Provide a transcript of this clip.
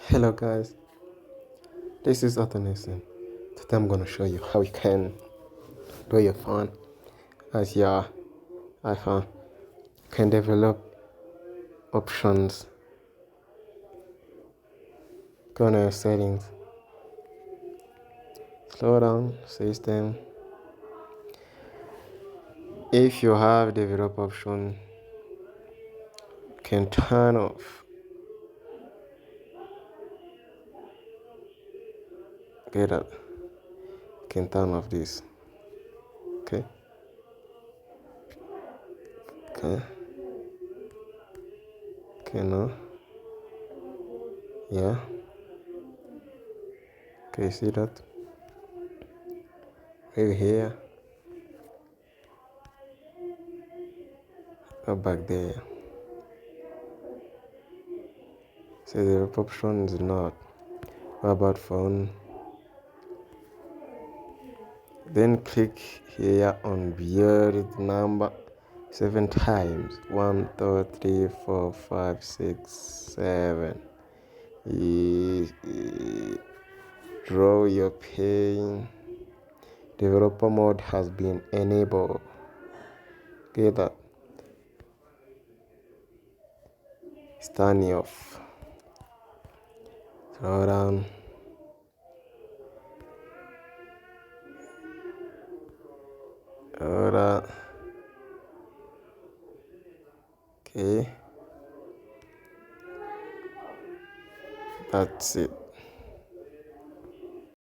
Hello guys, this is ARTHURBEXX. Today I'm gonna show you how you can do your phone as your iPhone. You can develop options. Go on your settings, slow down system. If you have develop option, you can turn off. Get that? You can turn off this. Okay. Okay. Okay now. Yeah. Okay, see that? Right here. Go back there. So the option is not. What about phone? Then click here on weird number 7 times. 1, 2, 3, 4, 5, 6, 7. Draw your pain. Developer mode has been enabled. Get that? It's turning off. Slow down. Alright. Okay. That's it.